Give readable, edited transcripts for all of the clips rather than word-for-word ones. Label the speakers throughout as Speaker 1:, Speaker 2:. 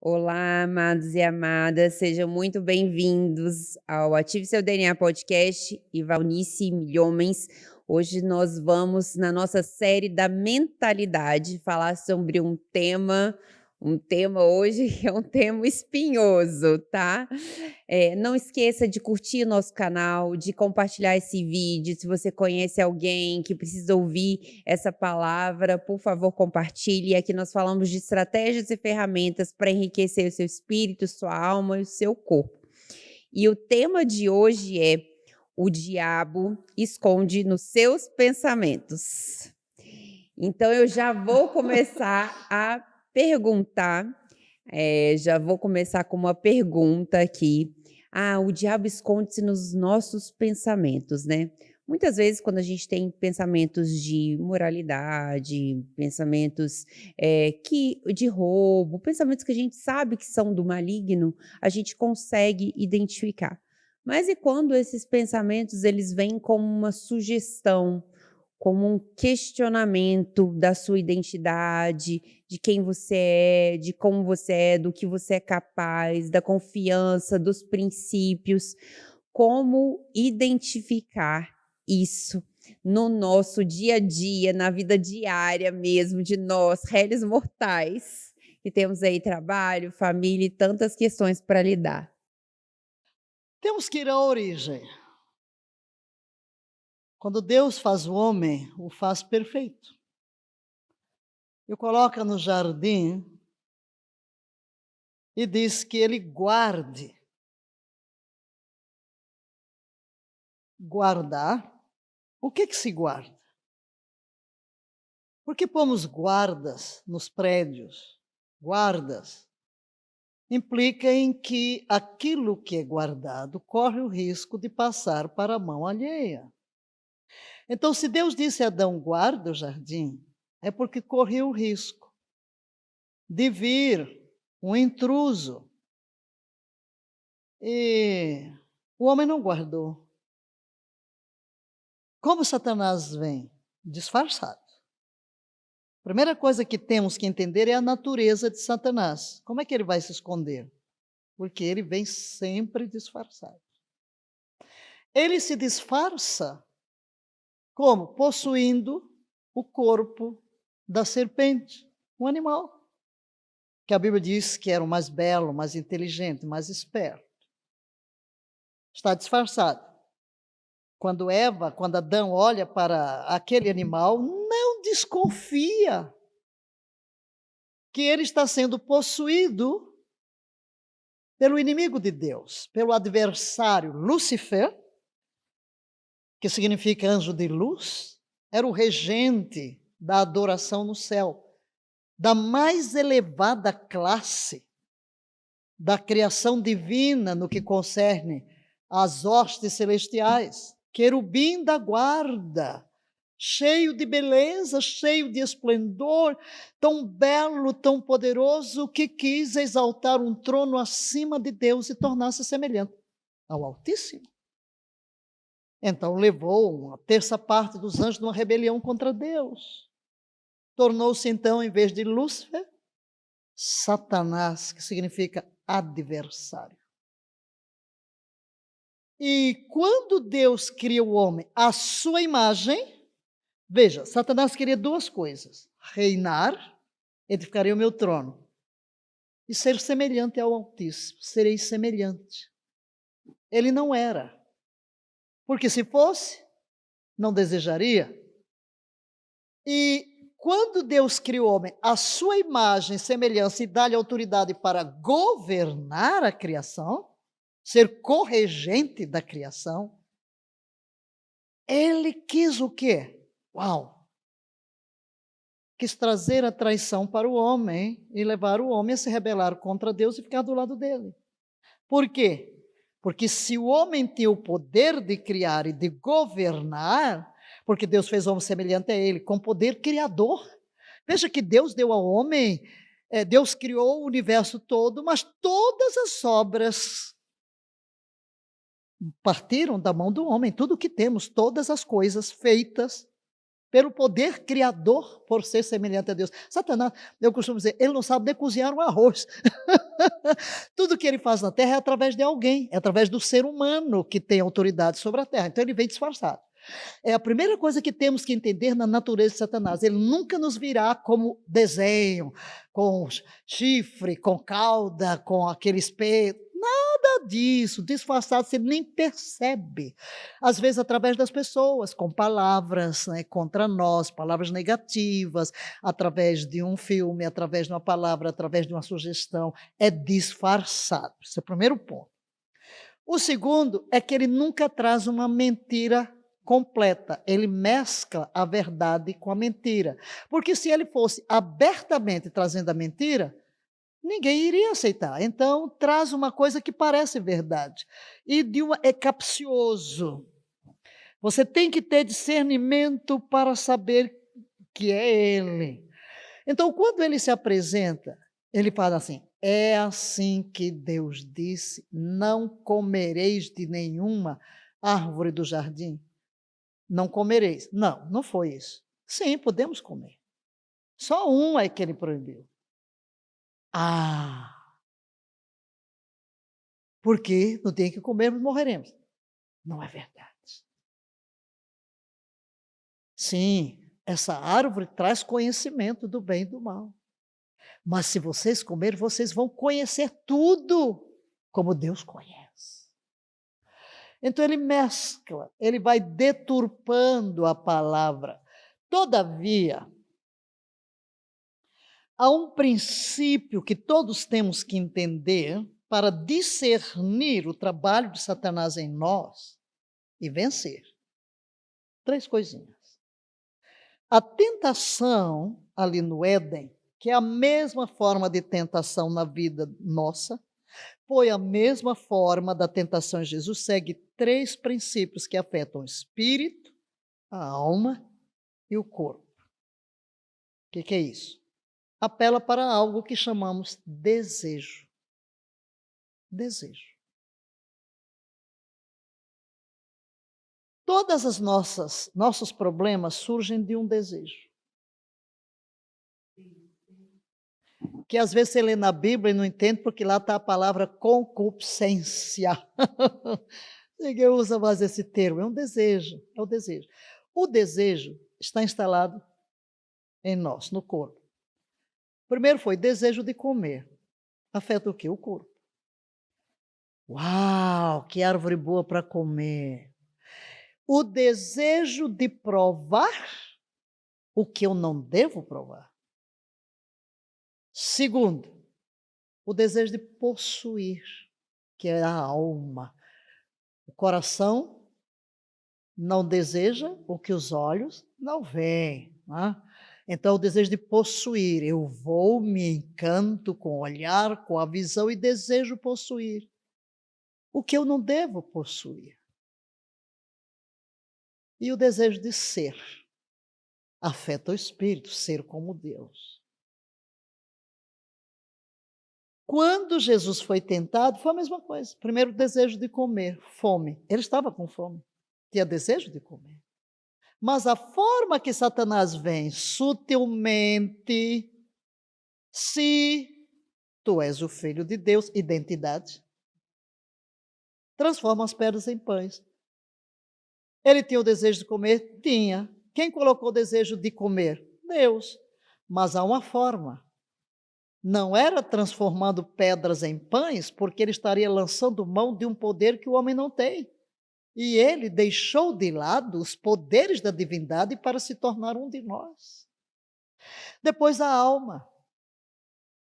Speaker 1: Olá, amados e amadas, sejam muito bem-vindos ao Ative Seu DNA Podcast e Valnice Milhomens. Hoje nós vamos, na nossa série da mentalidade, falar sobre um tema hoje que é um tema espinhoso, tá? Não esqueça de curtir o nosso canal, de compartilhar esse vídeo. Se você conhece alguém que precisa ouvir essa palavra, por favor, compartilhe. Aqui nós falamos de estratégias e ferramentas para enriquecer o seu espírito, sua alma e o seu corpo. E o tema de hoje é: o diabo esconde nos seus pensamentos. Então eu já vou começar a perguntar, já vou começar com uma pergunta aqui. O diabo esconde-se nos nossos pensamentos, né? Muitas vezes, quando a gente tem pensamentos de moralidade, pensamentos de roubo, pensamentos que a gente sabe que são do maligno, a gente consegue identificar. Mas e quando esses pensamentos eles vêm como uma sugestão, como um questionamento da sua identidade, de quem você é, de como você é, do que você é capaz, da confiança, dos princípios. Como identificar isso no nosso dia a dia, na vida diária mesmo de nós, réis mortais, que temos aí trabalho, família e tantas questões para lidar?
Speaker 2: Temos que ir à origem. Quando Deus faz o homem, o faz perfeito. E o coloca no jardim e diz que ele guarde. Guardar? O que se guarda? Por que pomos guardas nos prédios? Guardas implica em que aquilo que é guardado corre o risco de passar para a mão alheia. Então, se Deus disse a Adão, guarda o jardim, é porque corria o risco de vir um intruso. E o homem não guardou. Como Satanás vem? Disfarçado. A primeira coisa que temos que entender é a natureza de Satanás. Como é que ele vai se esconder? Porque ele vem sempre disfarçado. Ele se disfarça como? Possuindo o corpo da serpente, um animal, que a Bíblia diz que era o mais belo, mais inteligente, mais esperto. Está disfarçado. Quando Adão olha para aquele animal, não desconfia que ele está sendo possuído pelo inimigo de Deus, pelo adversário Lúcifer, que significa anjo de luz, era o regente da adoração no céu, da mais elevada classe da criação divina no que concerne às hostes celestiais, querubim da guarda, cheio de beleza, cheio de esplendor, tão belo, tão poderoso, que quis exaltar um trono acima de Deus e tornar-se semelhante ao Altíssimo. Então levou uma terça parte dos anjos numa rebelião contra Deus. Tornou-se então, em vez de Lúcifer, Satanás, que significa adversário. E quando Deus cria o homem à sua imagem, veja, Satanás queria duas coisas: reinar, edificaria o meu trono, e ser semelhante ao Altíssimo, serei semelhante. Ele não era, porque se fosse, não desejaria. E quando Deus criou o homem à sua imagem, semelhança e dá-lhe autoridade para governar a criação, ser corregente da criação, ele quis o quê? Uau! Quis trazer a traição para o homem e levar o homem a se rebelar contra Deus e ficar do lado dele. Por quê? Porque se o homem tem o poder de criar e de governar, porque Deus fez o homem semelhante a ele, com poder criador. Veja que Deus deu ao homem, Deus criou o universo todo, mas todas as obras partiram da mão do homem. Tudo o que temos, todas as coisas feitas pelo poder criador, por ser semelhante a Deus. Satanás, eu costumo dizer, ele não sabe nem cozinhar um arroz. Tudo que ele faz na terra é através de alguém, é através do ser humano que tem autoridade sobre a terra. Então ele vem disfarçado. É a primeira coisa que temos que entender na natureza de Satanás. Ele nunca nos virá como desenho, com chifre, com cauda, com aquele espelho. Nada disso, disfarçado, você nem percebe. Às vezes através das pessoas, com palavras, né, contra nós, palavras negativas, através de um filme, através de uma palavra, através de uma sugestão. É disfarçado. Esse é o primeiro ponto. O segundo é que ele nunca traz uma mentira completa, ele mescla a verdade com a mentira. Porque se ele fosse abertamente trazendo a mentira, ninguém iria aceitar. Então, traz uma coisa que parece verdade. E é capcioso. Você tem que ter discernimento para saber que é ele. Então, quando ele se apresenta, ele fala assim: é assim que Deus disse, não comereis de nenhuma árvore do jardim. Não comereis. Não, não foi isso. Sim, podemos comer. Só um é que ele proibiu. Porque no dia que comermos, morreremos. Não é verdade. Sim, essa árvore traz conhecimento do bem e do mal. Mas se vocês comerem, vocês vão conhecer tudo como Deus conhece. Então ele mescla, ele vai deturpando a palavra. Todavia, há um princípio que todos temos que entender para discernir o trabalho de Satanás em nós e vencer. 3 coisinhas. A tentação ali no Éden, que é a mesma forma de tentação na vida nossa, foi a mesma forma da tentação em Jesus, segue 3 princípios que afetam o espírito, a alma e o corpo. O que é isso? Apela para algo que chamamos desejo. Desejo. Todas as nossos problemas surgem de um desejo. Que às vezes você lê na Bíblia e não entende, porque lá está a palavra concupiscência. Ninguém usa mais esse termo, é um desejo, é o desejo. O desejo está instalado em nós, no corpo. Primeiro foi desejo de comer. Afeta o quê? O corpo. Uau, que árvore boa para comer. O desejo de provar o que eu não devo provar. Segundo, o desejo de possuir, que é a alma. O coração não deseja o que os olhos não veem. Né? Então, o desejo de possuir. Eu vou, me encanto com o olhar, com a visão e desejo possuir o que eu não devo possuir. E o desejo de ser. Afeta o espírito, ser como Deus. Quando Jesus foi tentado, foi a mesma coisa. Primeiro, o desejo de comer, fome. Ele estava com fome, tinha desejo de comer. Mas a forma que Satanás vem, sutilmente, se tu és o filho de Deus, identidade, transforma as pedras em pães. Ele tinha o desejo de comer? Tinha. Quem colocou o desejo de comer? Deus. Mas há uma forma. Não era transformando pedras em pães, porque ele estaria lançando mão de um poder que o homem não tem. E ele deixou de lado os poderes da divindade para se tornar um de nós. Depois a alma.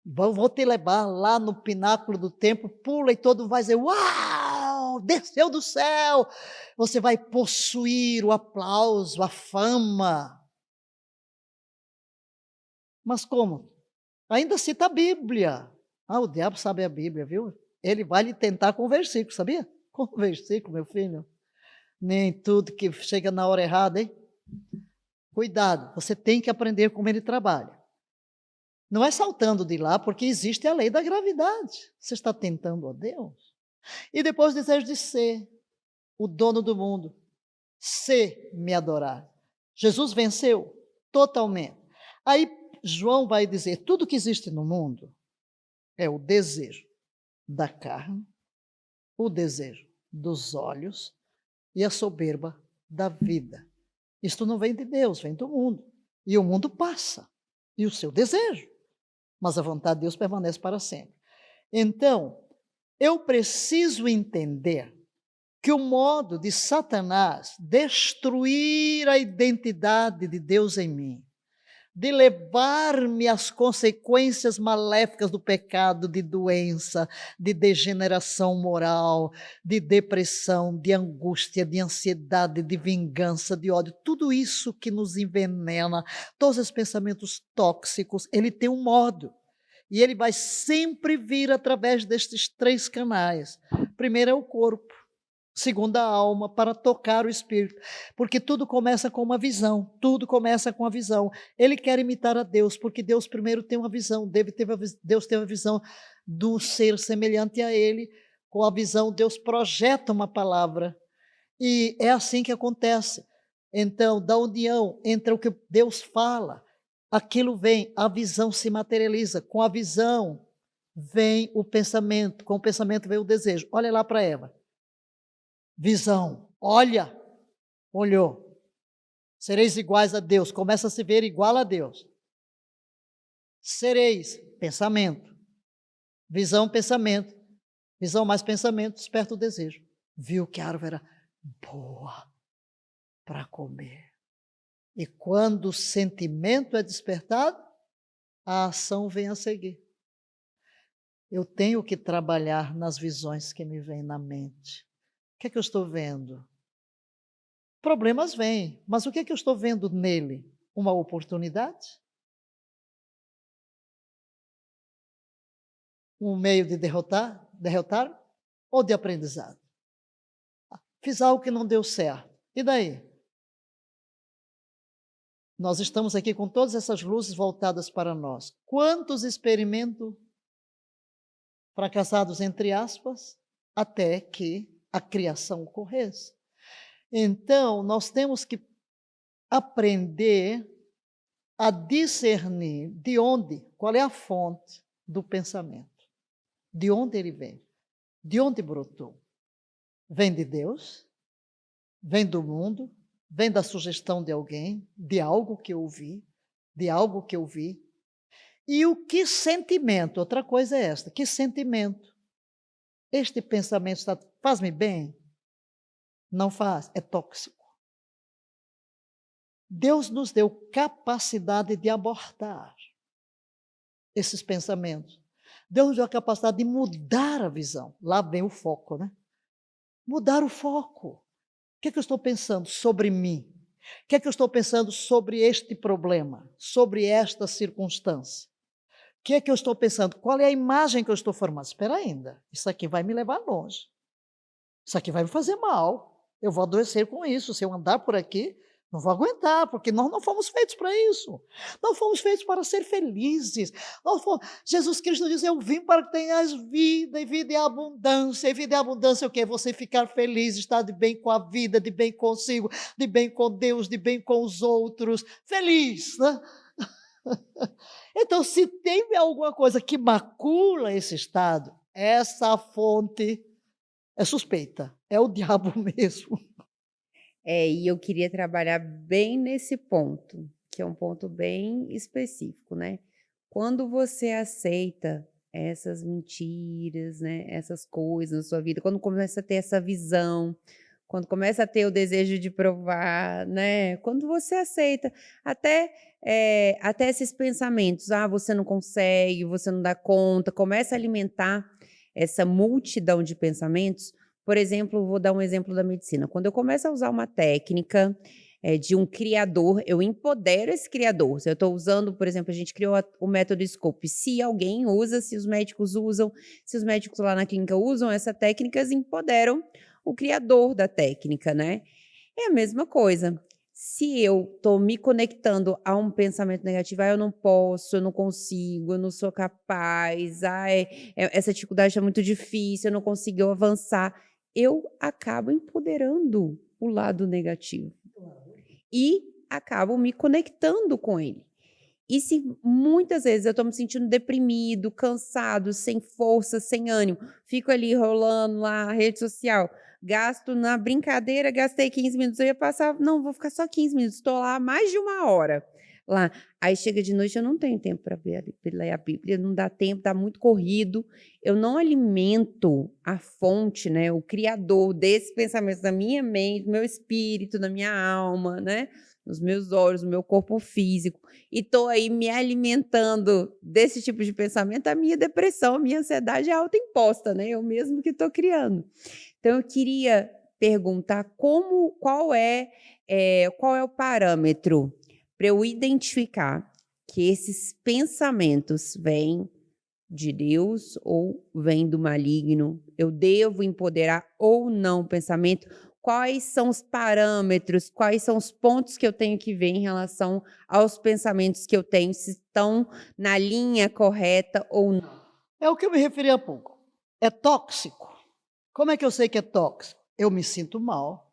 Speaker 2: Vou te levar lá no pináculo do templo, pula e todo vai dizer, uau, desceu do céu. Você vai possuir o aplauso, a fama. Mas como? Ainda cita a Bíblia. O diabo sabe a Bíblia, viu? Ele vai lhe tentar com versículo, sabia? Com versículo, meu filho. Nem tudo que chega na hora errada, hein? Cuidado, você tem que aprender como ele trabalha. Não é saltando de lá, porque existe a lei da gravidade. Você está tentando a Deus. E depois o desejo de ser o dono do mundo. Se me adorar. Jesus venceu totalmente. Aí João vai dizer: tudo que existe no mundo é o desejo da carne, o desejo dos olhos e a soberba da vida. Isto não vem de Deus, vem do mundo. E o mundo passa, e o seu desejo, mas a vontade de Deus permanece para sempre. Então, eu preciso entender que o modo de Satanás destruir a identidade de Deus em mim, de levar-me às consequências maléficas do pecado, de doença, de degeneração moral, de depressão, de angústia, de ansiedade, de vingança, de ódio, tudo isso que nos envenena, todos os pensamentos tóxicos, ele tem um modo. E ele vai sempre vir através destes 3 canais. Primeiro é o corpo. Segundo, a alma, para tocar o espírito. Porque tudo começa com uma visão. Tudo começa com a visão. Ele quer imitar a Deus, porque Deus primeiro tem uma visão. Deus teve a visão do ser semelhante a ele. Com a visão, Deus projeta uma palavra. E é assim que acontece. Então, da união entre o que Deus fala, aquilo vem, a visão se materializa. Com a visão vem o pensamento. Com o pensamento vem o desejo. Olha lá para Eva. Visão, olha, olhou, sereis iguais a Deus, começa a se ver igual a Deus. Sereis, pensamento, visão, pensamento, visão mais pensamento, desperta o desejo. Viu que a árvore era boa para comer. E quando o sentimento é despertado, a ação vem a seguir. Eu tenho que trabalhar nas visões que me vêm na mente. O que é que eu estou vendo? Problemas vêm, mas o que é que eu estou vendo nele? Uma oportunidade? Um meio de derrotar ou de aprendizado? Fiz algo que não deu certo. E daí? Nós estamos aqui com todas essas luzes voltadas para nós. Quantos experimentos fracassados, entre aspas, até que a criação ocorresse? Então, nós temos que aprender a discernir de onde, qual é a fonte do pensamento, de onde ele vem, de onde brotou. Vem de Deus? Vem do mundo? Vem da sugestão de alguém, de algo que eu ouvi, de algo que eu vi? E o que sentimento? Outra coisa é esta, que sentimento? Este pensamento faz-me bem? Não faz, é tóxico. Deus nos deu capacidade de abortar esses pensamentos. Deus nos deu a capacidade de mudar a visão. Lá vem o foco, né? Mudar o foco. O que é que eu estou pensando sobre mim? O que é que eu estou pensando sobre este problema? Sobre esta circunstância? O que é que eu estou pensando? Qual é a imagem que eu estou formando? Espera ainda, isso aqui vai me levar longe. Isso aqui vai me fazer mal. Eu vou adoecer com isso. Se eu andar por aqui, não vou aguentar, porque nós não fomos feitos para isso. Não fomos feitos para ser felizes. Jesus Cristo diz: eu vim para que tenhas vida, e vida em abundância. E vida em abundância é o quê? Você ficar feliz, estar de bem com a vida, de bem consigo, de bem com Deus, de bem com os outros. Feliz, né? Então, se tem alguma coisa que macula esse estado, essa fonte é suspeita, é o diabo mesmo.
Speaker 1: E eu queria trabalhar bem nesse ponto, que é um ponto bem específico, né. Quando você aceita essas mentiras, né, essas coisas na sua vida, quando começa a ter essa visão, quando começa a ter o desejo de provar, né, quando você aceita até esses pensamentos: "Ah, você não consegue, você não dá conta", começa a alimentar essa multidão de pensamentos. Por exemplo, vou dar um exemplo da medicina. Quando eu começo a usar uma técnica, de um criador, eu empodero esse criador. Se eu estou usando, por exemplo, a gente criou o método Scope. Se alguém usa, se os médicos usam, se os médicos lá na clínica usam essa técnica, eles empoderam o criador da técnica, né. É a mesma coisa. Se eu estou me conectando a um pensamento negativo: "Ah, eu não posso, eu não consigo, eu não sou capaz, essa dificuldade é muito difícil, eu não consigo avançar", eu acabo empoderando o lado negativo. E acabo me conectando com ele. E se muitas vezes eu estou me sentindo deprimido, cansado, sem força, sem ânimo, fico ali rolando lá a rede social, gasto na brincadeira, gastei 15 minutos, eu ia passar, não, vou ficar só 15 minutos, estou lá mais de 1 hora lá. Aí chega de noite, eu não tenho tempo para ler a Bíblia, não dá tempo, está muito corrido. Eu não alimento a fonte, né, o criador desses pensamentos da minha mente, do meu espírito, da minha alma, né? Nos meus olhos, no meu corpo físico, e estou aí me alimentando desse tipo de pensamento, a minha depressão, a minha ansiedade é autoimposta, né? Eu mesmo que estou criando. Então, eu queria perguntar qual é o parâmetro para eu identificar que esses pensamentos vêm de Deus ou vêm do maligno? Eu devo empoderar ou não o pensamento? Quais são os parâmetros, quais são os pontos que eu tenho que ver em relação aos pensamentos que eu tenho, se estão na linha correta ou não?
Speaker 2: É o que eu me referi há pouco. É tóxico. Como é que eu sei que é tóxico? Eu me sinto mal.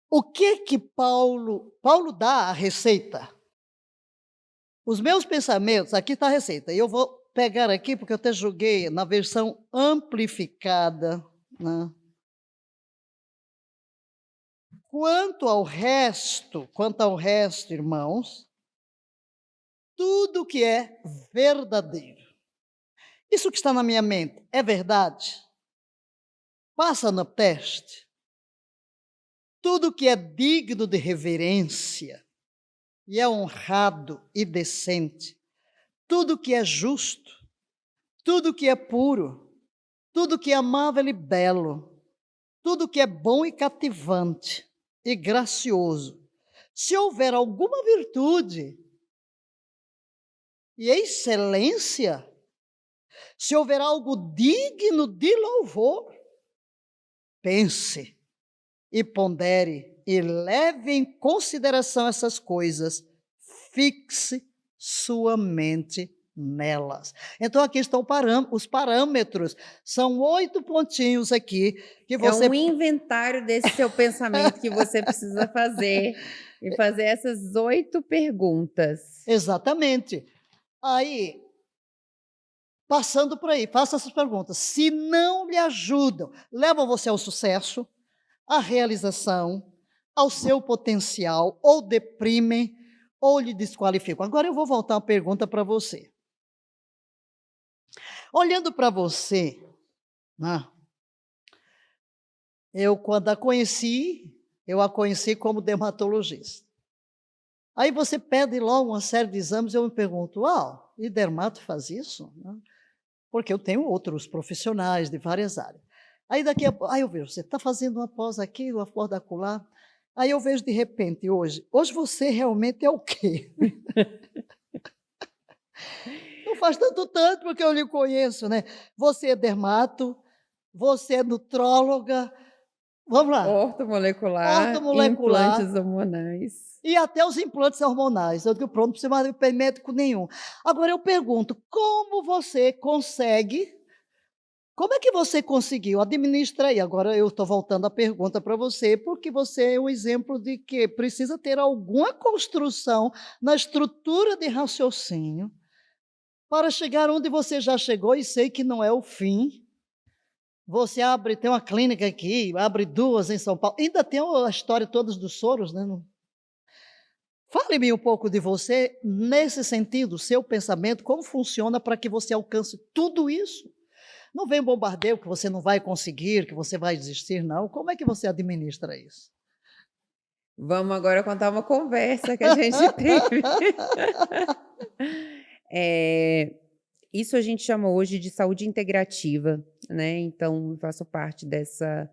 Speaker 2: O que Paulo dá a receita? Os meus pensamentos, aqui está a receita. Eu vou pegar aqui, porque eu até joguei na versão amplificada, né? Quanto ao resto, irmãos, tudo que é verdadeiro. Isso que está na minha mente é verdade? Passa no teste. Tudo que é digno de reverência e é honrado e decente, tudo que é justo, tudo que é puro, tudo que é amável e belo, tudo que é bom e cativante e gracioso, se houver alguma virtude e excelência, se houver algo digno de louvor, pense e pondere e leve em consideração essas coisas, fixe sua mente nelas. Então aqui estão os parâmetros, são 8 pontinhos aqui que
Speaker 1: É
Speaker 2: você...
Speaker 1: um inventário desse seu pensamento que você precisa fazer, e fazer essas 8 perguntas.
Speaker 2: Exatamente. Aí, passando por aí, faça essas perguntas. Se não lhe ajudam, levam você ao sucesso, à realização, ao seu potencial, ou deprimem, ou lhe desqualificam. Agora eu vou voltar uma pergunta para você. Olhando para você, né, quando eu a conheci como dermatologista. Aí você pede logo uma série de exames, eu me pergunto, e dermato faz isso? Porque eu tenho outros profissionais de várias áreas. Aí eu vejo, você está fazendo uma pós aqui, uma pós acolá. Aí eu vejo de repente hoje você realmente é o quê? Não faz tanto porque eu lhe conheço, né? Você é dermato, você é nutróloga, vamos lá,
Speaker 1: Ortomolecular,
Speaker 2: ortomolecular,
Speaker 1: implantes hormonais.
Speaker 2: e até os implantes hormonais. Eu digo, pronto, não precisa mais de médico nenhum. Agora eu pergunto, como é que você conseguiu? Administra aí. Agora eu estou voltando a pergunta para você, porque você é um exemplo de que precisa ter alguma construção na estrutura de raciocínio para chegar onde você já chegou, e sei que não é o fim. Você tem uma clínica aqui, abre 2 em São Paulo. Ainda tem a história toda dos soros, né? Fale-me um pouco de você nesse sentido, seu pensamento, como funciona para que você alcance tudo isso. Não vem bombardeio que você não vai conseguir, que você vai desistir, não. Como é que você administra isso?
Speaker 1: Vamos agora contar uma conversa que a gente teve. Isso a gente chama hoje de saúde integrativa, né? Então, eu faço parte dessa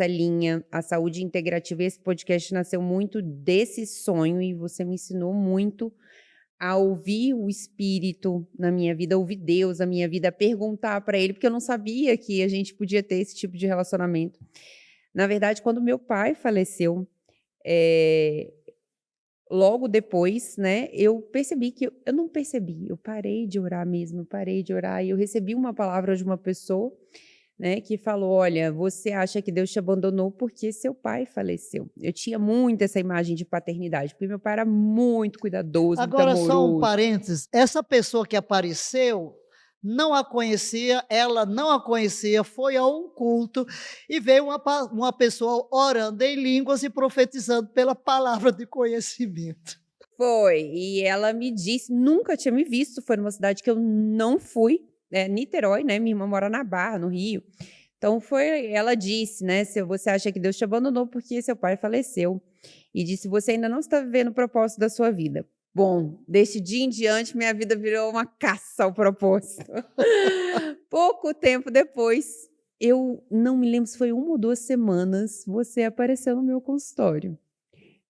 Speaker 1: linha, a saúde integrativa. Esse podcast nasceu muito desse sonho e você me ensinou muito a ouvir o Espírito na minha vida, ouvir Deus na minha vida, perguntar para Ele, porque eu não sabia que a gente podia ter esse tipo de relacionamento. Na verdade, quando meu pai faleceu, logo depois, né, eu percebi que eu não percebi, eu parei de orar mesmo, eu parei de orar e eu recebi uma palavra de uma pessoa né, que falou: "Olha, você acha que Deus te abandonou porque seu pai faleceu". Eu tinha muito essa imagem de paternidade, porque meu pai era muito cuidadoso, muito
Speaker 2: Agora, só um
Speaker 1: amoroso.
Speaker 2: parênteses, essa pessoa que apareceu, não a conhecia, ela não a conhecia, foi a um culto e veio uma pessoa orando em línguas e profetizando pela palavra de conhecimento.
Speaker 1: Foi, e ela me disse nunca tinha me visto, foi numa cidade que eu não fui, Niterói, né, minha irmã mora na Barra, no Rio. Então ela disse, né: "Se você acha que Deus te abandonou porque seu pai faleceu", e disse: "Você ainda não está vivendo o propósito da sua vida". Bom, desse dia em diante minha vida virou uma caça ao propósito. Pouco tempo depois, eu não me lembro se foi 1 ou 2 semanas, você apareceu no meu consultório.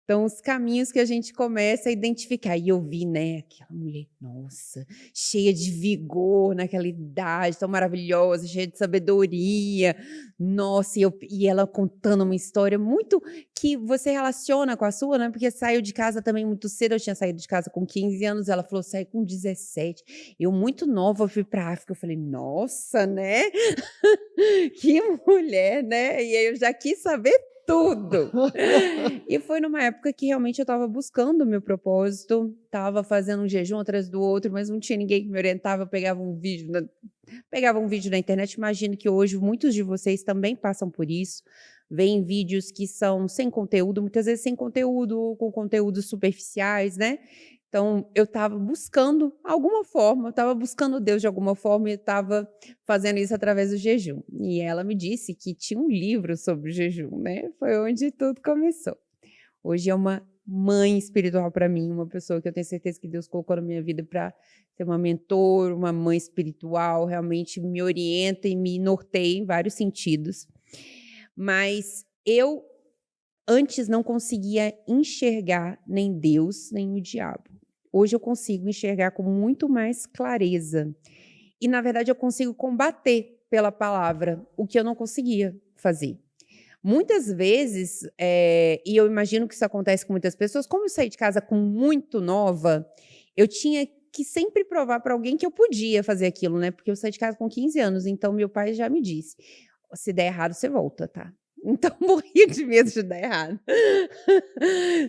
Speaker 1: Então, os caminhos que a gente começa a identificar. E eu vi, né, aquela mulher, nossa, cheia de vigor naquela idade, tão maravilhosa, cheia de sabedoria. Nossa, e ela contando uma história muito que você relaciona com a sua, né? Porque saiu de casa também muito cedo. Eu tinha saído de casa com 15 anos, ela falou, sai com 17. Eu, muito nova, fui para a África. Eu falei, nossa, né? Que mulher, né? E aí eu já quis saber tudo. E foi numa época que realmente eu estava buscando o meu propósito, estava fazendo um jejum atrás do outro, mas não tinha ninguém que me orientava, eu pegava um vídeo na internet, imagino que hoje muitos de vocês também passam por isso, veem vídeos que são sem conteúdo, muitas vezes sem conteúdo ou com conteúdos superficiais, né. Então eu estava buscando alguma forma, eu estava buscando Deus de alguma forma e eu estava fazendo isso através do jejum. E ela me disse que tinha um livro sobre o jejum, né, foi onde tudo começou. Hoje é uma mãe espiritual para mim, uma pessoa que eu tenho certeza que Deus colocou na minha vida para ser uma mentor, uma mãe espiritual, realmente me orienta e me norteia em vários sentidos. Mas eu antes não conseguia enxergar nem Deus, nem o diabo. Hoje eu consigo enxergar com muito mais clareza. E na verdade eu consigo combater pela palavra o que eu não conseguia fazer. Muitas vezes, e eu imagino que isso acontece com muitas pessoas, como eu saí de casa com muito nova, eu tinha que sempre provar para alguém que eu podia fazer aquilo, né, porque eu saí de casa com 15 anos, então meu pai já me disse: "Se der errado, você volta, tá?". Então morria de medo de dar errado.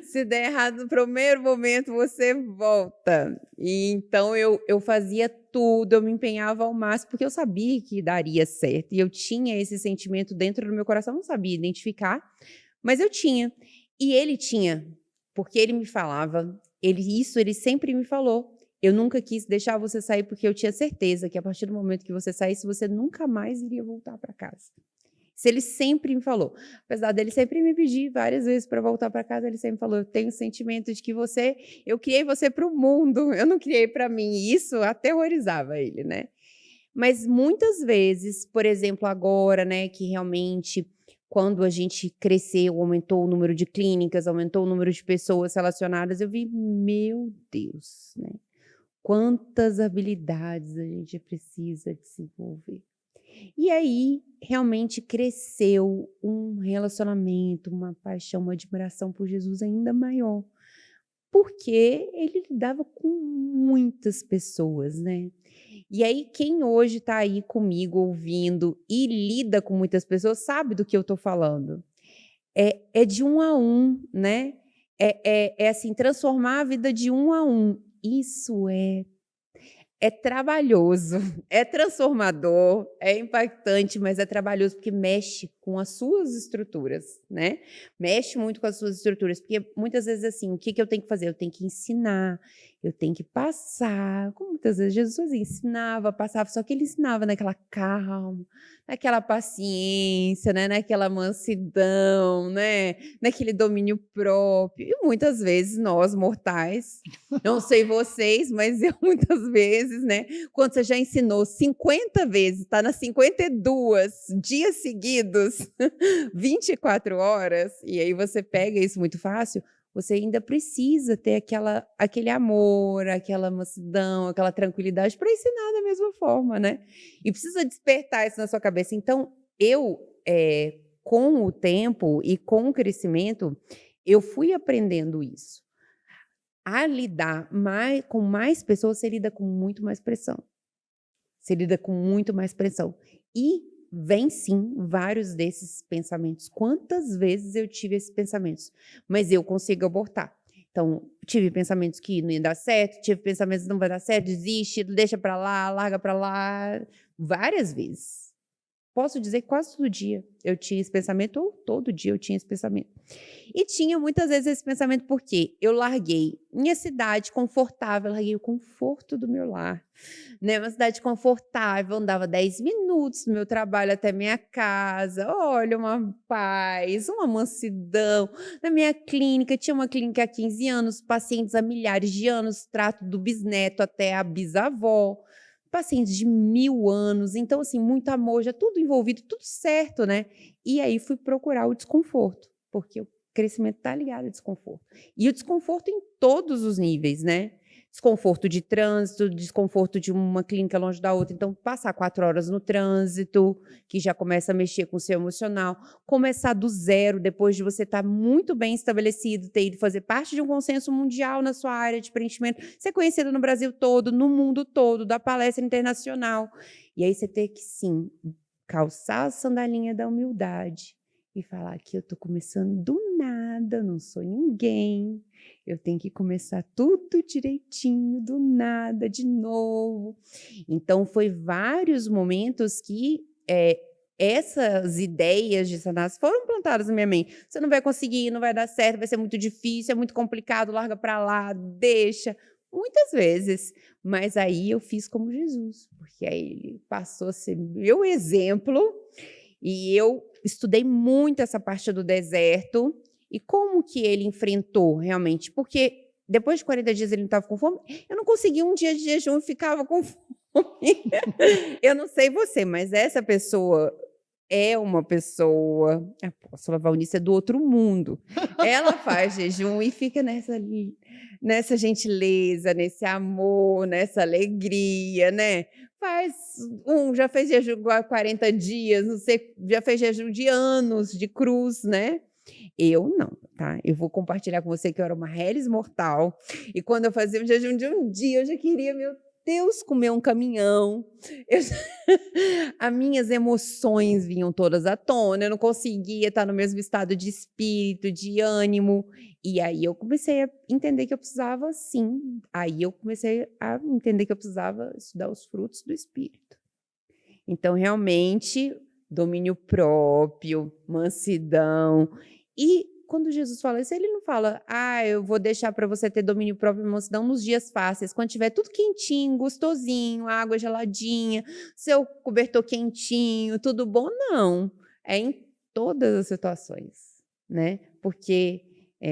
Speaker 1: Se der errado no primeiro momento, você volta. E então eu fazia tudo, eu me empenhava ao máximo, porque eu sabia que daria certo, e eu tinha esse sentimento dentro do meu coração, não sabia identificar, mas eu tinha. E ele tinha, porque ele me falava, ele sempre me falou: "Eu nunca quis deixar você sair, porque eu tinha certeza que a partir do momento que você saísse, você nunca mais iria voltar para casa". Isso ele sempre me falou. Apesar dele sempre me pedir várias vezes para voltar para casa, ele sempre falou: "Eu tenho o sentimento de que eu criei você para o mundo, eu não criei para mim". E isso aterrorizava ele, né. Mas muitas vezes, por exemplo, agora, né, que realmente quando a gente cresceu, aumentou o número de clínicas, aumentou o número de pessoas relacionadas, eu vi: "Meu Deus", né, quantas habilidades a gente precisa desenvolver. E aí, realmente cresceu um relacionamento, uma paixão, uma admiração por Jesus ainda maior, porque ele lidava com muitas pessoas, né. E aí quem hoje está aí comigo ouvindo e lida com muitas pessoas sabe do que eu estou falando. É de um a um, né. É assim, transformar a vida de um a um. Isso é trabalhoso, é transformador, é impactante, mas é trabalhoso, porque mexe com as suas estruturas, né. Mexe muito com as suas estruturas, porque muitas vezes, assim, o que que eu tenho que fazer? Eu tenho que ensinar, eu tenho que passar, como muitas vezes Jesus fazia, ensinava, passava, só que ele ensinava naquela calma, naquela paciência, né, naquela mansidão, né, naquele domínio próprio. E muitas vezes nós mortais, não sei vocês, mas eu muitas vezes, né, quando você já ensinou 50 vezes, está nas 52 dias seguidos, 24 horas, e aí você pega isso muito fácil, você ainda precisa ter aquele amor, aquela mansidão, aquela tranquilidade para ensinar da mesma forma, né. E precisa despertar isso na sua cabeça. Então eu, com o tempo e com o crescimento, eu fui aprendendo isso. A lidar com mais pessoas, você lida com muito mais pressão. Você lida com muito mais pressão. E vem sim vários desses pensamentos. Quantas vezes eu tive esses pensamentos? Mas eu consigo abortar. Então, tive pensamentos que não ia dar certo, tive pensamentos que não vai dar certo, desiste, deixa pra lá, larga pra lá, várias vezes. Posso dizer que quase todo dia eu tinha esse pensamento, ou todo dia eu tinha esse pensamento. E tinha muitas vezes esse pensamento porque eu larguei minha cidade confortável, larguei o conforto do meu lar, né? Uma cidade confortável, andava 10 minutos do meu trabalho até minha casa. Olha, uma paz, uma mansidão. Na minha clínica, tinha uma clínica há 15 anos, pacientes há milhares de anos, trato do bisneto até a bisavó. Pacientes de 1000 anos, então, assim, muito amor, já tudo envolvido, tudo certo, né? E aí fui procurar o desconforto, porque o crescimento está ligado ao desconforto. E o desconforto em todos os níveis, né? Desconforto de trânsito, desconforto de uma clínica longe da outra. Então, passar 4 horas no trânsito, que já começa a mexer com o seu emocional. Começar do zero, depois de você estar muito bem estabelecido, ter ido fazer parte de um consenso mundial na sua área de preenchimento, ser conhecido no Brasil todo, no mundo todo, da palestra internacional. E aí você ter que, sim, calçar a sandalinha da humildade e falar que eu estou começando do nada, não sou ninguém, eu tenho que começar tudo direitinho, do nada, de novo. Então, foi vários momentos que essas ideias de Satanás foram plantadas na minha mente. Você não vai conseguir, não vai dar certo, vai ser muito difícil, é muito complicado, larga para lá, deixa. Muitas vezes. Mas aí eu fiz como Jesus, porque aí ele passou a ser meu exemplo e eu estudei muito essa parte do deserto e como que ele enfrentou realmente, porque depois de 40 dias ele não estava com fome, eu não conseguia um dia de jejum e ficava com fome. Eu não sei você, mas essa pessoa é uma pessoa, a apóstola Valnice é do outro mundo. Ela faz jejum e fica nessa gentileza, nesse amor, nessa alegria, né? Já fez jejum há 40 dias, não sei, já fez jejum de anos de cruz, né? Eu não, tá? Eu vou compartilhar com você que eu era uma reles mortal e quando eu fazia um jejum de um dia, eu já queria, meu Deus, comer um caminhão. Eu As minhas emoções vinham todas à tona, eu não conseguia estar no mesmo estado de espírito, de ânimo. E aí eu comecei a entender que eu precisava, sim. Aí eu comecei a entender que eu precisava estudar os frutos do espírito. Então, realmente, domínio próprio, mansidão. E quando Jesus fala isso, ele não fala, eu vou deixar para você ter domínio próprio e mansidão nos dias fáceis, quando tiver tudo quentinho, gostosinho, água geladinha, seu cobertor quentinho, tudo bom. Não, é em todas as situações, né? Porque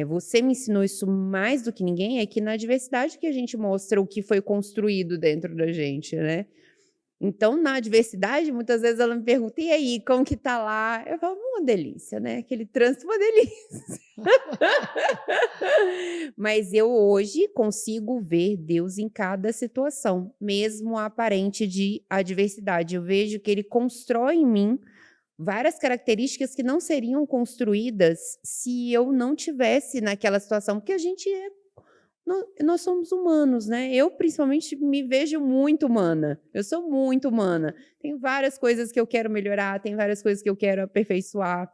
Speaker 1: você me ensinou isso mais do que ninguém, é que na adversidade que a gente mostra o que foi construído dentro da gente, né? Então, na adversidade, muitas vezes ela me pergunta, e aí, como que tá lá? Eu falo, uma delícia, né? Aquele trânsito, uma delícia. Mas eu hoje consigo ver Deus em cada situação, mesmo a aparente de adversidade. Eu vejo que Ele constrói em mim várias características que não seriam construídas se eu não tivesse naquela situação, porque a gente nós somos humanos, né? Eu, principalmente, me vejo muito humana. Eu sou muito humana. Tem várias coisas que eu quero melhorar, tem várias coisas que eu quero aperfeiçoar.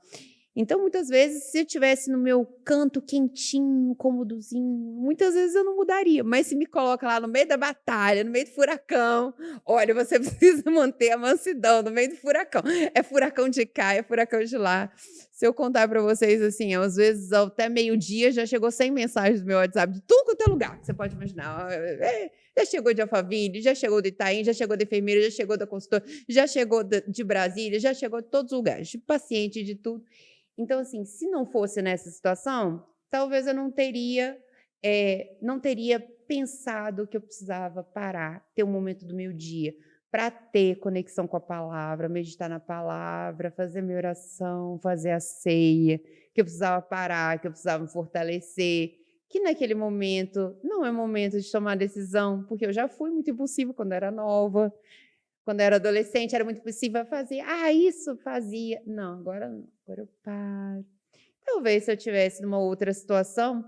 Speaker 1: Então, muitas vezes, se eu estivesse no meu canto quentinho, cômodozinho, muitas vezes eu não mudaria. Mas se me coloca lá no meio da batalha, no meio do furacão, olha, você precisa manter a mansidão no meio do furacão. É furacão de cá, é furacão de lá. Se eu contar para vocês, assim, às vezes até meio-dia já chegou 100 mensagens do meu WhatsApp, de tudo quanto é lugar que você pode imaginar. Já chegou de Alphaville, já chegou do Itaim, já chegou da enfermeira, já chegou da consultora, já chegou de Brasília, já chegou de todos os lugares, de paciente, de tudo. Então, assim, se não fosse nessa situação, talvez eu não teria pensado que eu precisava parar, ter um momento do meu dia para ter conexão com a palavra, meditar na palavra, fazer minha oração, fazer a ceia, que eu precisava parar, que eu precisava me fortalecer, que naquele momento não é momento de tomar decisão, porque eu já fui muito impulsiva quando era nova, quando eu era adolescente, era muito impulsiva, fazia, isso fazia. Não, agora não, agora eu paro. Talvez se eu tivesse numa outra situação,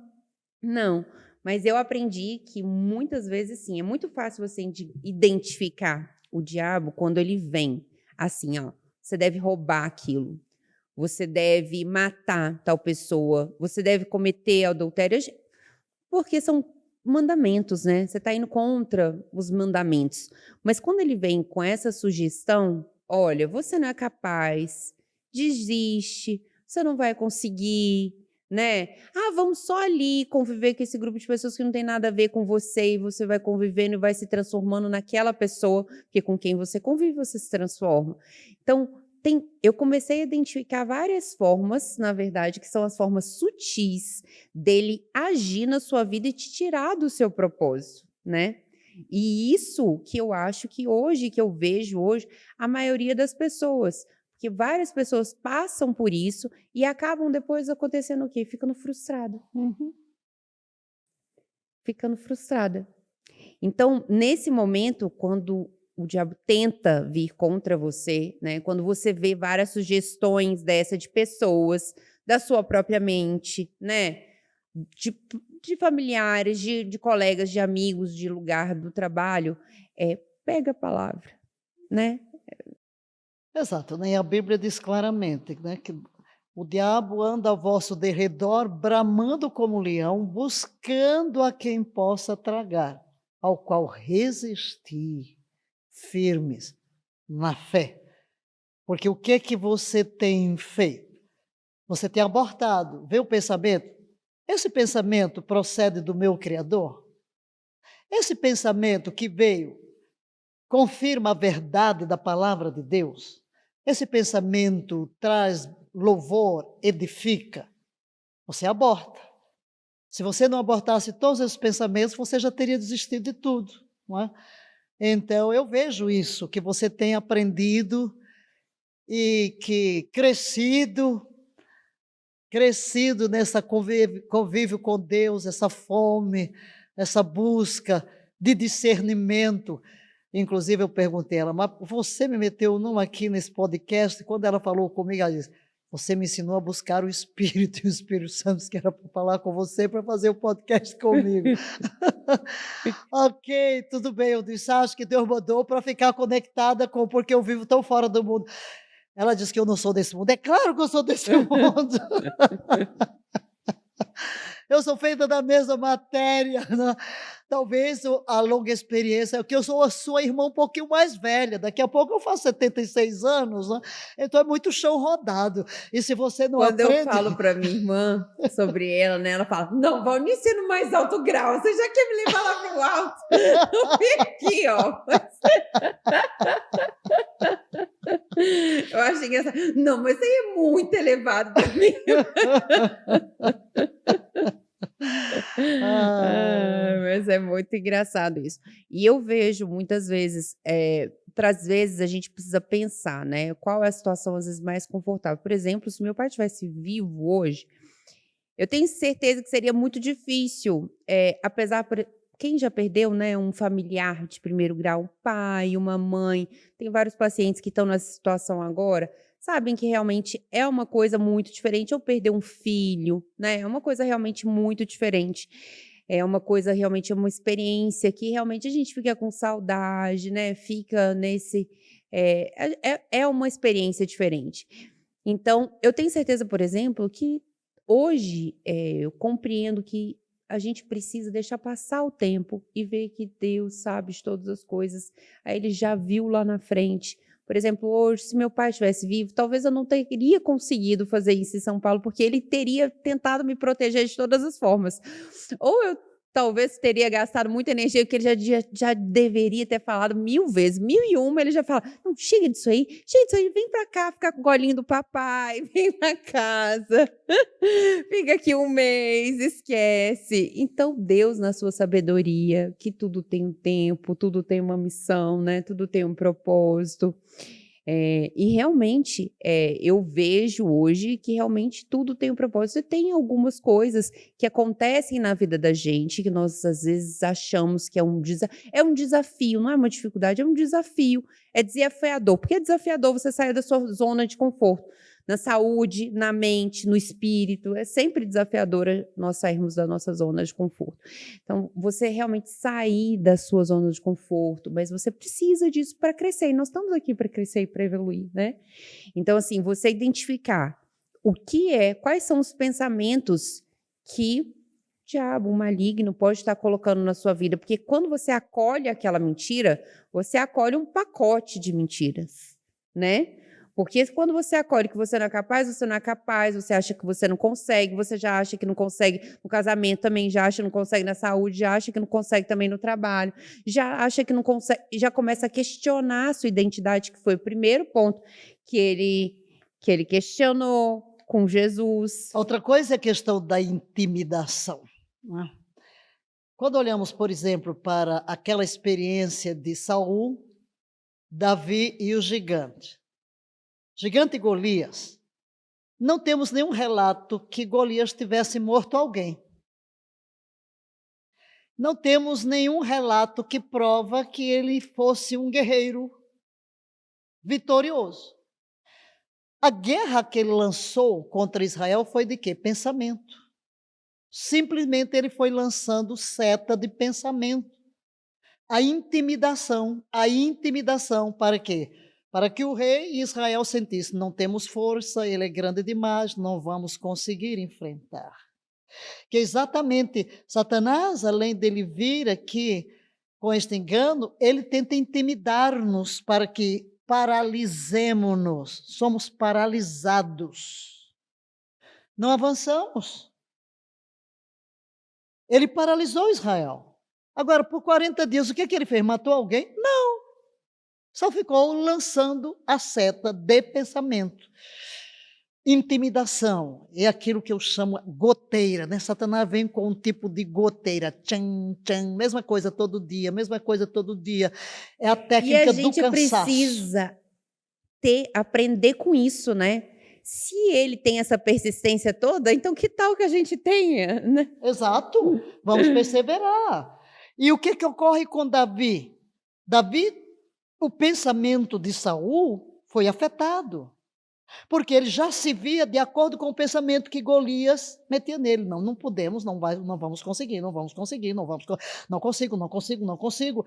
Speaker 1: não. Mas eu aprendi que muitas vezes, sim, é muito fácil você identificar o diabo quando ele vem. Assim, ó, você deve roubar aquilo, você deve matar tal pessoa, você deve cometer adultério, porque são mandamentos, né? Você está indo contra os mandamentos. Mas quando ele vem com essa sugestão, olha, você não é capaz, desiste, você não vai conseguir, né? Ah, vamos só ali conviver com esse grupo de pessoas que não tem nada a ver com você e você vai convivendo e vai se transformando naquela pessoa, porque com quem você convive você se transforma. Então, eu comecei a identificar várias formas, na verdade, que são as formas sutis dele agir na sua vida e te tirar do seu propósito, né? E isso que eu acho que hoje, que eu vejo hoje, a maioria das pessoas, porque várias pessoas passam por isso e acabam depois acontecendo o quê? Ficando frustrada. Ficando frustrada. Então, nesse momento, quando o diabo tenta vir contra você, né? Quando você vê várias sugestões dessa de pessoas, da sua própria mente, né? De, de familiares, de colegas, de amigos, de lugar do trabalho, pega a palavra, né?
Speaker 2: Exato, né? E a Bíblia diz claramente, né, que o diabo anda ao vosso derredor, bramando como leão, buscando a quem possa tragar, ao qual resistir firmes na fé. Porque o que você tem feito? Você tem abortado. Vê o pensamento? Esse pensamento procede do meu Criador? Esse pensamento que veio confirma a verdade da palavra de Deus? Esse pensamento traz louvor, edifica? Você aborta. Se você não abortasse todos esses pensamentos, você já teria desistido de tudo, não é? Então, eu vejo isso, que você tem aprendido e que crescido nessa convívio com Deus, essa fome, essa busca de discernimento. Inclusive, eu perguntei a ela, mas você me meteu numa aqui nesse podcast, e quando ela falou comigo, ela disse, você me ensinou a buscar o Espírito, e o Espírito Santo que era para falar com você, para fazer o podcast comigo. Ok, tudo bem, eu disse, acho que Deus mandou para ficar conectada com, porque eu vivo tão fora do mundo. Ela disse que eu não sou desse mundo. É claro que eu sou desse mundo. Eu sou feita da mesma matéria, né? Talvez a longa experiência, é que eu sou a sua irmã um pouquinho mais velha, daqui a pouco eu faço 76 anos, né? Então é muito chão rodado, e se você não
Speaker 1: Quando eu
Speaker 2: aprende...
Speaker 1: falo para minha irmã sobre ela, né, ela fala, não, Valnice no mais alto grau, você já quer me levar lá pro alto? Vem aqui, ó. Eu acho engraçado. Não, mas isso aí é muito elevado para mim. Mas é muito engraçado isso. E eu vejo muitas vezes, às vezes a gente precisa pensar, né? Qual é a situação às vezes mais confortável. Por exemplo, se meu pai estivesse vivo hoje, eu tenho certeza que seria muito difícil, apesar por quem já perdeu, né, um familiar de primeiro grau, um pai, uma mãe, tem vários pacientes que estão nessa situação agora, sabem que realmente é uma coisa muito diferente, ou perder um filho, né, é uma coisa realmente muito diferente. É uma coisa realmente, é uma experiência que realmente a gente fica com saudade, né, fica nesse é uma experiência diferente. Então, eu tenho certeza, por exemplo, que hoje, eu compreendo que a gente precisa deixar passar o tempo e ver que Deus sabe de todas as coisas. Aí ele já viu lá na frente. Por exemplo, hoje, se meu pai estivesse vivo, talvez eu não teria conseguido fazer isso em São Paulo, porque ele teria tentado me proteger de todas as formas. Ou eu talvez teria gastado muita energia, que ele já deveria ter falado 1000 vezes, 1001 ele já fala, não, chega disso aí, vem pra cá ficar com o golinho do papai, vem pra casa, fica aqui um mês, esquece. Então Deus, na sua sabedoria, que tudo tem um tempo, tudo tem uma missão, né? Tudo tem um propósito. E realmente, eu vejo hoje que realmente tudo tem um propósito e tem algumas coisas que acontecem na vida da gente que nós às vezes achamos que é um desafio, não é uma dificuldade, é um desafio, é desafiador. Porque é desafiador você sair da sua zona de conforto. na saúde, na mente, no espírito. É sempre desafiadora nós sairmos da nossa zona de conforto. Então, você realmente sair da sua zona de conforto, mas você precisa disso para crescer. E nós estamos aqui para crescer e para evoluir, né? Então, assim, você identificar quais são os pensamentos que o diabo, o maligno, pode estar colocando na sua vida. Porque quando você acolhe aquela mentira, você acolhe um pacote de mentiras, né? Porque quando você acolhe que você não é capaz, você não é capaz, você acha que você não consegue, você já acha que não consegue no casamento também, já acha que não consegue na saúde, já acha que não consegue também no trabalho, já acha que não consegue, já começa a questionar a sua identidade, que foi o primeiro ponto que ele questionou com Jesus.
Speaker 2: Outra coisa é a questão da intimidação, né? Quando olhamos, por exemplo, para aquela experiência de Saul, Davi e o gigante Golias, não temos nenhum relato que Golias tivesse morto alguém. Não temos nenhum relato que prova que ele fosse um guerreiro vitorioso. A guerra que ele lançou contra Israel foi de quê? Pensamento. Simplesmente ele foi lançando seta de pensamento. A intimidação para quê? Para que o rei Israel sentisse, não temos força, ele é grande demais, não vamos conseguir enfrentar. Que exatamente Satanás, além dele vir aqui com este engano, ele tenta intimidar-nos para que paralisemos-nos, somos paralisados, não avançamos. Ele paralisou Israel. Agora, por 40 dias, o que ele fez? Matou alguém? Não. Só ficou lançando a seta de pensamento. Intimidação é aquilo que eu chamo goteira, né? Satanás vem com um tipo de goteira, tchan, tchan, mesma coisa todo dia, mesma coisa todo dia. É a técnica do cansaço.
Speaker 1: E a gente precisa aprender com isso, né? Se ele tem essa persistência toda, então que tal que a gente tenha, né?
Speaker 2: Exato, vamos perseverar. E o que ocorre com Davi? Davi, o pensamento de Saul foi afetado, porque ele já se via de acordo com o pensamento que Golias metia nele. Não podemos, não vamos conseguir, não consigo.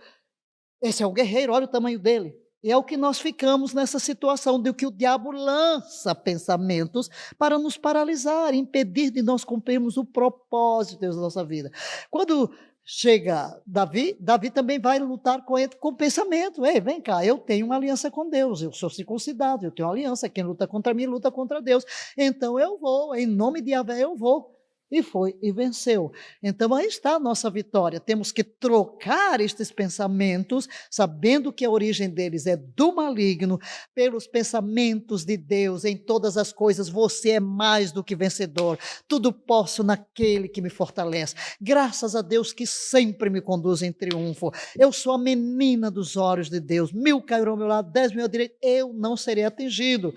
Speaker 2: Esse é o guerreiro, olha o tamanho dele. E é o que nós ficamos nessa situação de que o diabo lança pensamentos para nos paralisar, impedir de nós cumprirmos o propósito da nossa vida. Quando chega Davi também vai lutar com o pensamento. Ei, vem cá, eu tenho uma aliança com Deus, eu sou circuncidado, eu tenho uma aliança, quem luta contra mim, luta contra Deus. Então eu vou, em nome de Yahvé eu vou. E foi, e venceu. Então aí está a nossa vitória. Temos que trocar estes pensamentos, sabendo que a origem deles é do maligno, pelos pensamentos de Deus. Em todas as coisas você é mais do que vencedor. Tudo posso naquele que me fortalece. Graças a Deus que sempre me conduz em triunfo. Eu sou a menina dos olhos de Deus. 1000 cairão ao meu lado, 10.000 à direita, eu não serei atingido.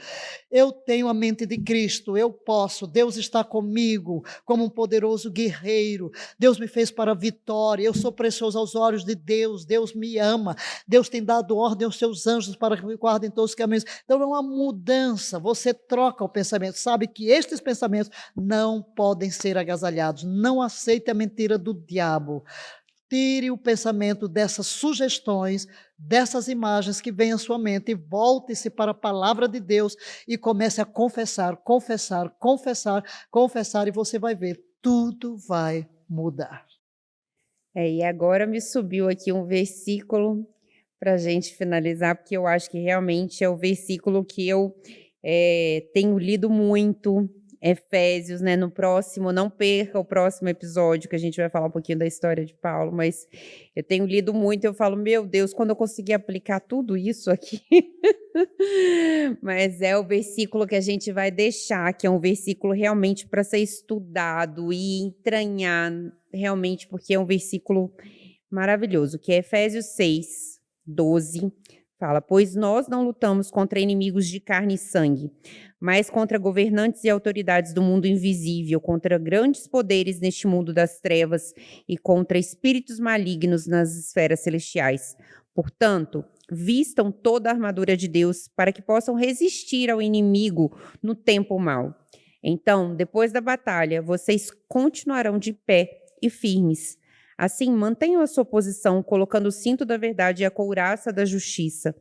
Speaker 2: Eu tenho a mente de Cristo, eu posso. Deus está comigo, como um poderoso guerreiro. Deus me fez para a vitória. Eu sou precioso aos olhos de Deus. Deus me ama. Deus tem dado ordem aos seus anjos para que me guardem todos os caminhos. Então é uma mudança. Você troca o pensamento. Sabe que estes pensamentos não podem ser agasalhados. Não aceite a mentira do diabo. Tire o pensamento dessas sugestões, dessas imagens que vêm à sua mente e volte-se para a palavra de Deus e comece a confessar e você vai ver, tudo vai mudar.
Speaker 1: E agora me subiu aqui um versículo para a gente finalizar, porque eu acho que realmente é o versículo que eu tenho lido muito, Efésios, né? No próximo, não perca o próximo episódio, que a gente vai falar um pouquinho da história de Paulo, mas eu tenho lido muito, eu falo, meu Deus, quando eu conseguir aplicar tudo isso aqui, mas é o versículo que a gente vai deixar, que é um versículo realmente para ser estudado e entranhar, realmente, porque é um versículo maravilhoso, que é Efésios 6, 12, fala, pois nós não lutamos contra inimigos de carne e sangue, mas contra governantes e autoridades do mundo invisível, contra grandes poderes neste mundo das trevas e contra espíritos malignos nas esferas celestiais. Portanto, Vistam toda a armadura de Deus para que possam resistir ao inimigo no tempo mau. Então, depois da batalha, vocês continuarão de pé e firmes. Assim, mantenham a sua posição, colocando o cinto da verdade e a couraça da justiça.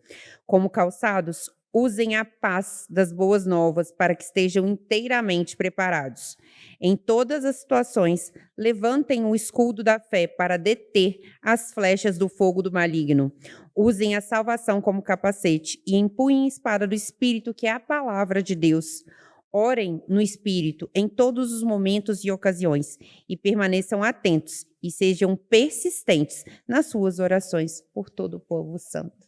Speaker 1: Como calçados, usem a paz das boas novas para que estejam inteiramente preparados. Em todas as situações, levantem o escudo da fé para deter as flechas do fogo do maligno. Usem a salvação como capacete e empunhem a espada do Espírito, que é a palavra de Deus. Orem no Espírito em todos os momentos e ocasiões e permaneçam atentos e sejam persistentes nas suas orações por todo o povo santo.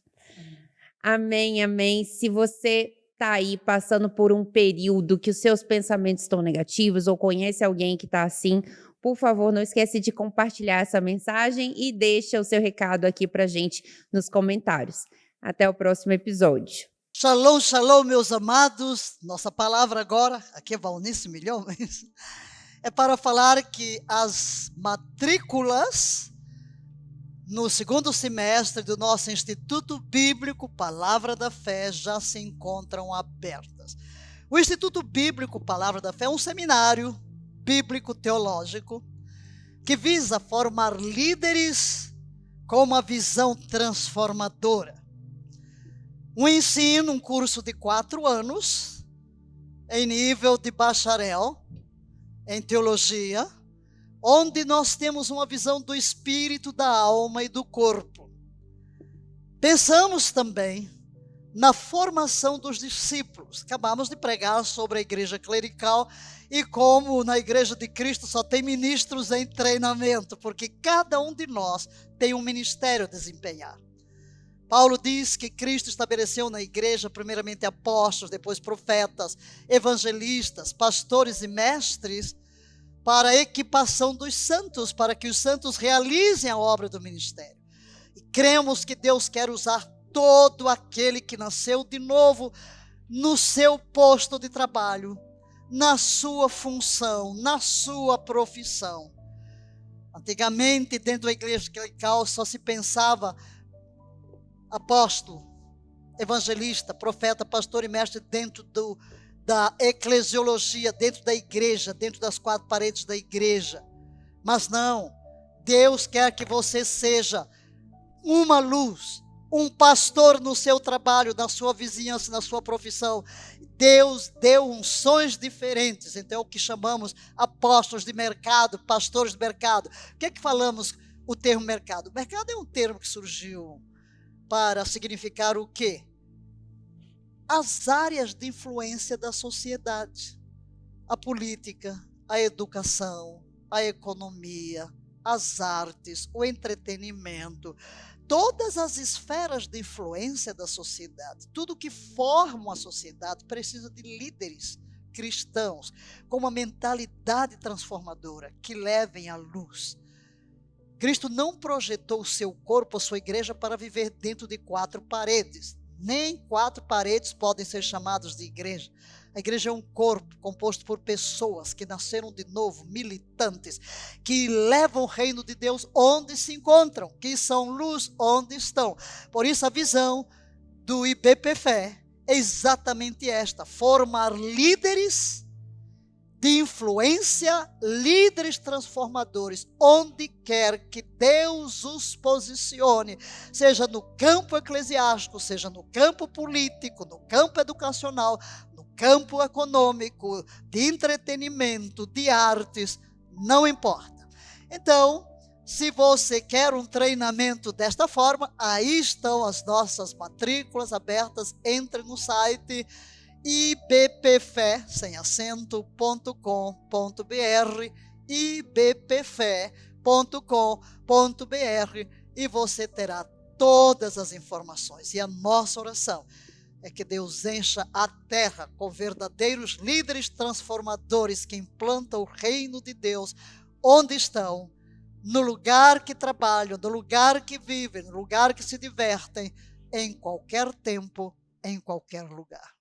Speaker 1: Amém, amém. Se você está aí passando por um período que os seus pensamentos estão negativos ou conhece alguém que está assim, por favor, não esquece de compartilhar essa mensagem e deixa o seu recado aqui para a gente nos comentários. Até o próximo episódio.
Speaker 2: Shalom, shalom, meus amados. Nossa palavra agora, aqui é Valnice Milhões, é para falar que as matrículas no segundo semestre do nosso Instituto Bíblico Palavra da Fé já se encontram abertas. O Instituto Bíblico Palavra da Fé é um seminário bíblico teológico que visa formar líderes com uma visão transformadora. Um ensino, um curso de 4 anos, em nível de bacharel, em teologia, onde nós temos uma visão do espírito, da alma e do corpo. Pensamos também na formação dos discípulos. Acabamos de pregar sobre a igreja clerical e como na igreja de Cristo só tem ministros em treinamento, porque cada um de nós tem um ministério a desempenhar. Paulo diz que Cristo estabeleceu na igreja primeiramente apóstolos, depois profetas, evangelistas, pastores e mestres, para a equipação dos santos, para que os santos realizem a obra do ministério. E cremos que Deus quer usar todo aquele que nasceu de novo no seu posto de trabalho, na sua função, na sua profissão. Antigamente, dentro da igreja clerical, só se pensava apóstolo, evangelista, profeta, pastor e mestre dentro da eclesiologia, dentro da igreja, dentro das 4 paredes da igreja. Mas não, Deus quer que você seja uma luz, um pastor no seu trabalho, na sua vizinhança, na sua profissão. Deus deu unções diferentes, então é o que chamamos apóstolos de mercado, pastores de mercado. O que é que falamos o termo mercado? Mercado é um termo que surgiu para significar o quê? As áreas de influência da sociedade. A política, a educação, a economia, as artes, o entretenimento. Todas as esferas de influência da sociedade, tudo que forma a sociedade precisa de líderes cristãos com uma mentalidade transformadora que levem à luz. Cristo não projetou o seu corpo, a sua igreja, para viver dentro de 4 paredes. Nem 4 paredes podem ser chamadas de igreja. A igreja é um corpo composto por pessoas que nasceram de novo, militantes, que levam o reino de Deus onde se encontram, que são luz onde estão. Por isso a visão do IBPFé é exatamente esta: formar líderes de influência, líderes transformadores, onde quer que Deus os posicione, seja no campo eclesiástico, seja no campo político, no campo educacional, no campo econômico, de entretenimento, de artes, não importa. Então, se você quer um treinamento desta forma, aí estão as nossas matrículas abertas. Entre no site ibpfe, sem acento.com.br, ibpfe.com.br, e você terá todas as informações. E a nossa oração é que Deus encha a terra com verdadeiros líderes transformadores que implantam o reino de Deus onde estão, no lugar que trabalham, no lugar que vivem, no lugar que se divertem, em qualquer tempo, em qualquer lugar.